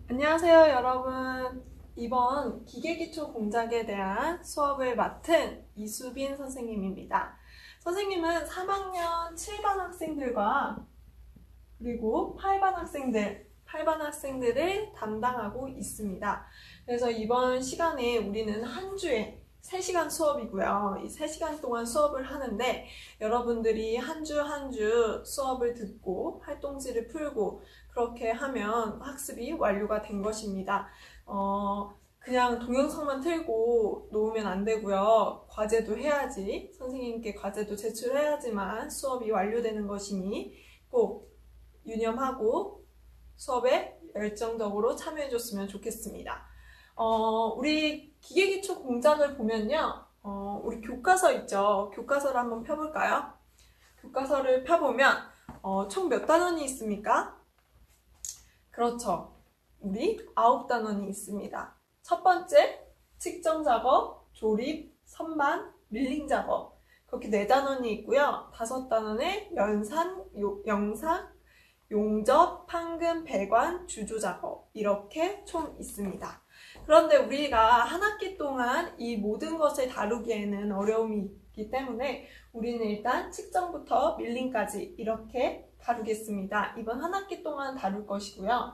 안녕하세요, 여러분. 이번 기계기초 공작에 대한 수업을 맡은 이수빈 선생님입니다. 선생님은 3학년 7반 학생들과 그리고 8반 학생들을 담당하고 있습니다. 그래서 이번 시간에 우리는 한 주에 3시간 수업이고요. 이 3시간 동안 수업을 하는데 여러분들이 한 주 한 주 수업을 듣고 활동지를 풀고 그렇게 하면 학습이 완료가 된 것입니다. 그냥 동영상만 틀고 놓으면 안 되고요. 과제도 해야지, 선생님께 과제도 제출해야지만 수업이 완료되는 것이니 꼭 유념하고 수업에 열정적으로 참여해줬으면 좋겠습니다. 우리 기계기초 공작을 보면요. 우리 교과서 있죠. 교과서를 한번 펴볼까요? 교과서를 펴보면 총 몇 단원이 있습니까? 그렇죠. 우리 9단원이 있습니다. 첫 번째, 측정 작업, 조립, 선반, 밀링 작업. 그렇게 4단원이 있고요. 5단원에 연산, 영상, 용접, 판금, 배관, 주조 작업 이렇게 총 있습니다. 그런데 우리가 한 학기 동안 이 모든 것을 다루기에는 어려움이 있기 때문에 우리는 일단 측정부터 밀링까지 이렇게 다루겠습니다. 이번 한 학기 동안 다룰 것이고요.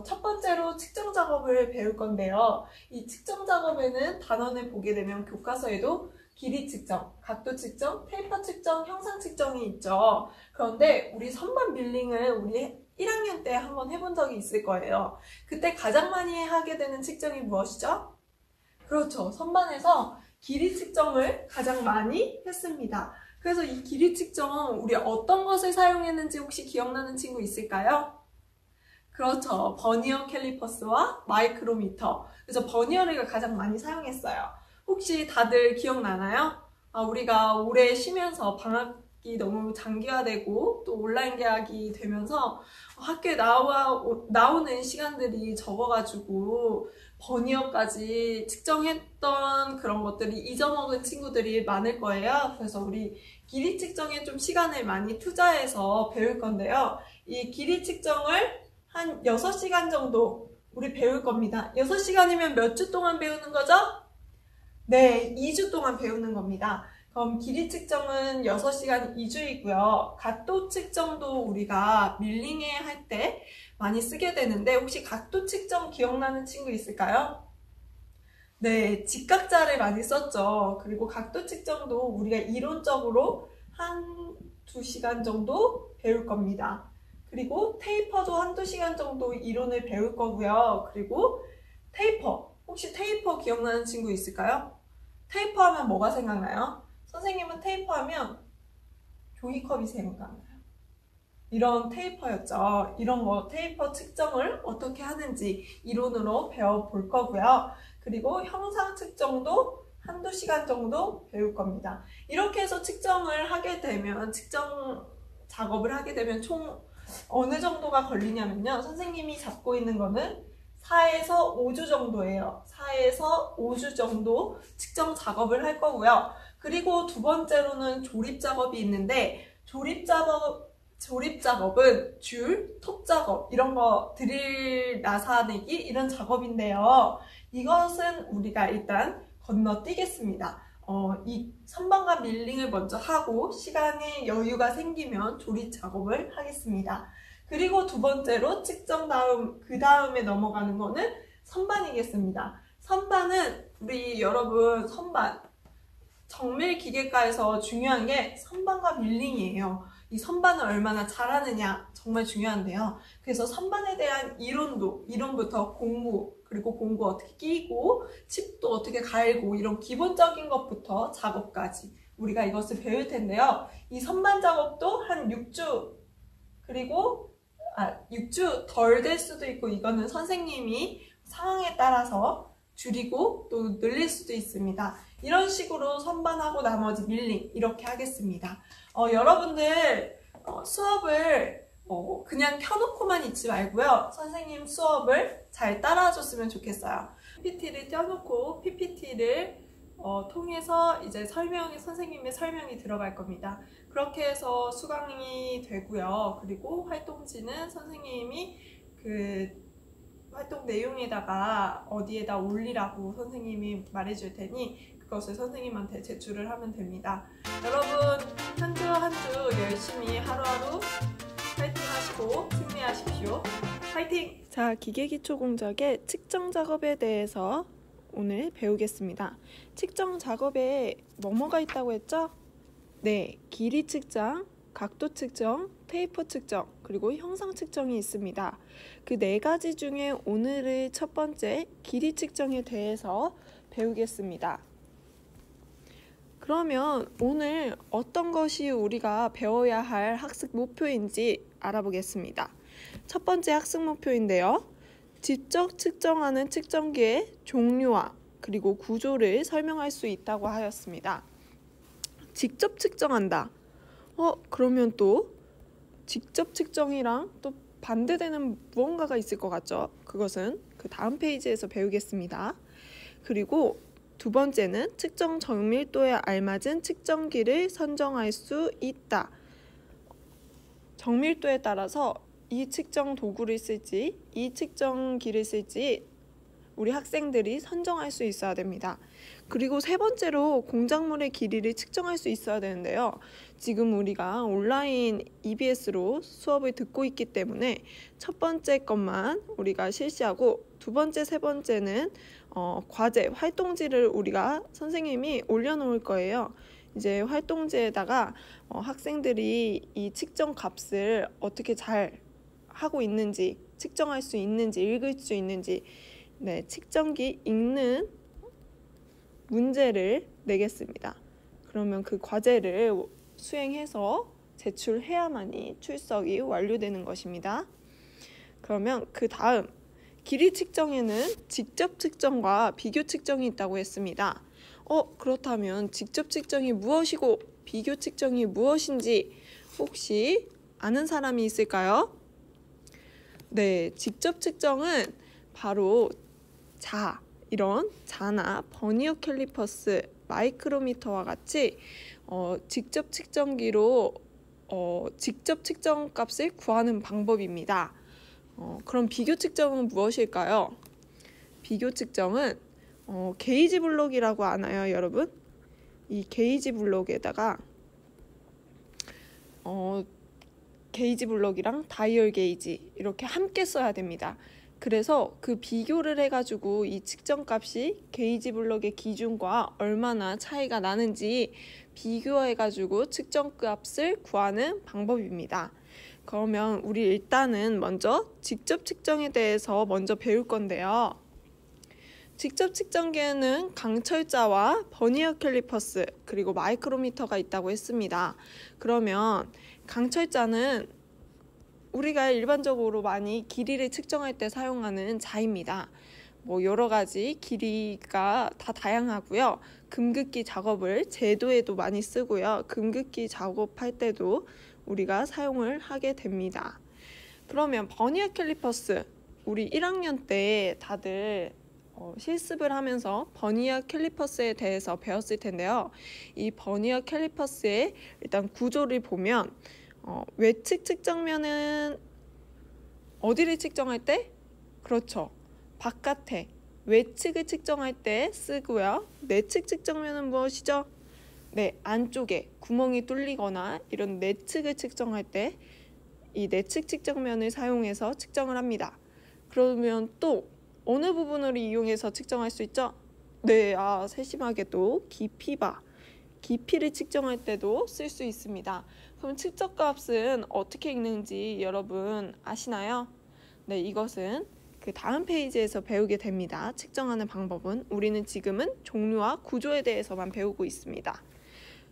첫 번째로 측정 작업을 배울 건데요. 이 측정 작업에는 단원을 보게 되면 교과서에도 길이 측정, 각도 측정, 테이퍼 측정, 형상 측정이 있죠. 그런데 우리 선반 밀링을 우리 1학년 때 한번 해본 적이 있을 거예요. 그때 가장 많이 하게 되는 측정이 무엇이죠? 그렇죠. 선반에서 길이 측정을 가장 많이 했습니다. 그래서 이 길이 측정 우리 어떤 것을 사용했는지 혹시 기억나는 친구 있을까요? 그렇죠. 버니어 캘리퍼스와 마이크로미터. 그래서 버니어를 가장 많이 사용했어요. 혹시 다들 기억나나요? 우리가 올해 쉬면서 방학이 너무 장기화되고 또 온라인 개학이 되면서 학교에 나오는 시간들이 적어가지고 버니어까지 측정했던 그런 것들이 잊어먹은 친구들이 많을 거예요. 그래서 우리 길이 측정에 좀 시간을 많이 투자해서 배울 건데요. 이 길이 측정을 한 6시간 정도 우리 배울 겁니다. 6시간이면 몇 주 동안 배우는 거죠? 네, 2주 동안 배우는 겁니다. 그럼 길이 측정은 6시간 2주이고요. 각도 측정도 우리가 밀링에 할 때 많이 쓰게 되는데 혹시 각도 측정 기억나는 친구 있을까요? 네, 직각자를 많이 썼죠. 그리고 각도 측정도 우리가 이론적으로 한 2시간 정도 배울 겁니다. 그리고 테이퍼도 한두 시간 정도 이론을 배울 거고요. 그리고 테이퍼, 혹시 테이퍼 기억나는 친구 있을까요? 테이퍼 하면 뭐가 생각나요? 선생님은 테이퍼 하면 종이컵이 생각나요. 이런 테이퍼였죠. 이런 거 테이퍼 측정을 어떻게 하는지 이론으로 배워볼 거고요. 그리고 형상 측정도 한두 시간 정도 배울 겁니다. 이렇게 해서 측정을 하게 되면, 측정 작업을 하게 되면 총 어느 정도가 걸리냐면요. 선생님이 잡고 있는 거는 4에서 5주 정도예요. 4에서 5주 정도 측정 작업을 할 거고요. 그리고 두 번째로는 조립 작업이 있는데, 조립 작업은 줄, 톱 작업, 이런 거 드릴 나사내기 이런 작업인데요. 이것은 우리가 일단 건너뛰겠습니다. 이 선반과 밀링을 먼저 하고 시간에 여유가 생기면 조립 작업을 하겠습니다. 그리고 두 번째로 측정 그 다음에 넘어가는 거는 선반이겠습니다. 선반은 우리 여러분 선반, 정밀 기계과에서 중요한 게 선반과 밀링이에요. 이 선반을 얼마나 잘하느냐 정말 중요한데요. 그래서 선반에 대한 이론부터 공부, 그리고 공구 어떻게 끼고 칩도 어떻게 갈고 이런 기본적인 것부터 작업까지 우리가 이것을 배울 텐데요. 이 선반 작업도 한 6주, 그리고 6주 덜 될 수도 있고 이거는 선생님이 상황에 따라서 줄이고 또 늘릴 수도 있습니다. 이런 식으로 선반하고 나머지 밀링 이렇게 하겠습니다. 여러분들 수업을 그냥 켜놓고만 있지 말고요. 선생님 수업을 잘 따라줬으면 좋겠어요. PPT를 떼어놓고 PPT를 통해서 이제 선생님의 설명이 들어갈 겁니다. 그렇게 해서 수강이 되고요. 그리고 활동지는 선생님이 활동 내용에다가 어디에다 올리라고 선생님이 말해줄 테니 그것을 선생님한테 제출을 하면 됩니다. 여러분 한 주 한 주 열심히 하루하루 파이팅 하시고 승리하십시오. 파이팅! 자, 기계기초공작의 측정 작업에 대해서 오늘 배우겠습니다. 측정 작업에 뭐가 있다고 했죠? 네, 길이 측정, 각도 측정, 테이퍼 측정, 그리고 형상 측정이 있습니다. 그 네 가지 중에 오늘의 첫 번째 길이 측정에 대해서 배우겠습니다. 그러면 오늘 어떤 것이 우리가 배워야 할 학습 목표인지 알아보겠습니다. 첫 번째 학습 목표인데요. 직접 측정하는 측정기의 종류와 그리고 구조를 설명할 수 있다고 하였습니다. 직접 측정한다. 그러면 또 직접 측정이랑 또 반대되는 무언가가 있을 것 같죠? 그것은 그 다음 페이지에서 배우겠습니다. 그리고 두 번째는 측정 정밀도에 알맞은 측정기를 선정할 수 있다. 정밀도에 따라서 이 측정 도구를 쓸지, 이 측정기를 쓸지 우리 학생들이 선정할 수 있어야 됩니다. 그리고 세 번째로 공작물의 길이를 측정할 수 있어야 되는데요. 지금 우리가 온라인 EBS로 수업을 듣고 있기 때문에 첫 번째 것만 우리가 실시하고 두 번째, 세 번째는 과제, 활동지를 우리가 선생님이 올려놓을 거예요. 이제 활동지에다가 학생들이 이 측정 값을 어떻게 잘 하고 있는지, 측정할 수 있는지, 읽을 수 있는지 네, 측정기 읽는 문제를 내겠습니다. 그러면 그 과제를 수행해서 제출해야만이 출석이 완료되는 것입니다. 그러면 그 다음 길이 측정에는 직접 측정과 비교 측정이 있다고 했습니다. 그렇다면 직접 측정이 무엇이고 비교 측정이 무엇인지 혹시 아는 사람이 있을까요? 네, 직접 측정은 바로 이런 자나 버니어 캘리퍼스, 마이크로미터와 같이 직접 측정기로 직접 측정 값을 구하는 방법입니다. 그럼 비교 측정은 무엇일까요? 비교 측정은 게이지 블록이라고 아나요, 여러분? 이 게이지 블록에다가 게이지 블록이랑 다이얼 게이지 이렇게 함께 써야 됩니다. 그래서 그 비교를 해가지고 이 측정값이 게이지 블록의 기준과 얼마나 차이가 나는지 비교해가지고 측정값을 구하는 방법입니다. 그러면 우리 일단은 먼저 직접 측정에 대해서 먼저 배울 건데요. 직접 측정기에는 강철자와 버니어 캘리퍼스 그리고 마이크로미터가 있다고 했습니다. 그러면 강철자는 우리가 일반적으로 많이 길이를 측정할 때 사용하는 자입니다. 여러 가지 길이가 다 다양하고요. 금긋기 작업을 제도에도 많이 쓰고요. 금긋기 작업할 때도 우리가 사용을 하게 됩니다. 그러면 버니어 캘리퍼스, 우리 1학년 때 다들 실습을 하면서 버니어 캘리퍼스에 대해서 배웠을 텐데요. 이 버니어 캘리퍼스의 일단 구조를 보면 외측 측정면은 어디를 측정할 때? 그렇죠. 바깥에 외측을 측정할 때 쓰고요. 내측 측정면은 무엇이죠? 네, 안쪽에 구멍이 뚫리거나 이런 내측을 측정할 때 이 내측 측정면을 사용해서 측정을 합니다. 그러면 또 어느 부분을 이용해서 측정할 수 있죠? 네, 세심하게도 깊이바. 깊이를 측정할 때도 쓸 수 있습니다. 그럼 측정값은 어떻게 읽는지 여러분 아시나요? 네, 이것은 그 다음 페이지에서 배우게 됩니다. 측정하는 방법은 우리는 지금은 종류와 구조에 대해서만 배우고 있습니다.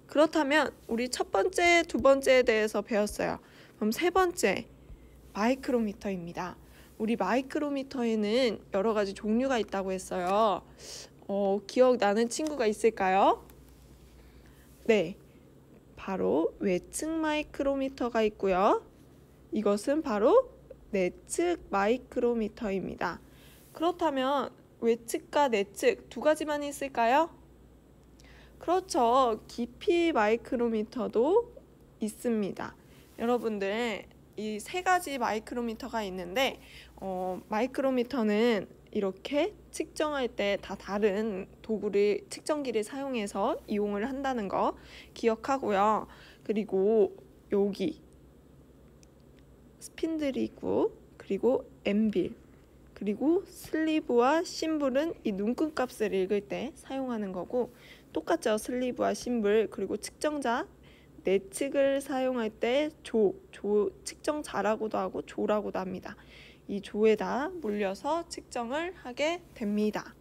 그렇다면 우리 첫 번째, 두 번째에 대해서 배웠어요. 그럼 세 번째, 마이크로미터입니다. 우리 마이크로미터에는 여러 가지 종류가 있다고 했어요. 기억나는 친구가 있을까요? 네, 바로 외측 마이크로미터가 있고요. 이것은 바로 내측 마이크로미터입니다. 그렇다면 외측과 내측 두 가지만 있을까요? 그렇죠. 깊이 마이크로미터도 있습니다. 여러분들 이 세 가지 마이크로미터가 있는데 마이크로미터는 이렇게 측정할 때 다 다른 도구를 측정기를 사용해서 이용을 한다는 거 기억하고요. 그리고 여기 스핀들이 있고 그리고 엠빌 그리고 슬리브와 심볼은 이 눈금 값을 읽을 때 사용하는 거고 똑같죠. 슬리브와 심볼 그리고 측정자 내측을 사용할 때 조 측정자라고도 하고 조라고도 합니다. 이 조에다 물려서 측정을 하게 됩니다.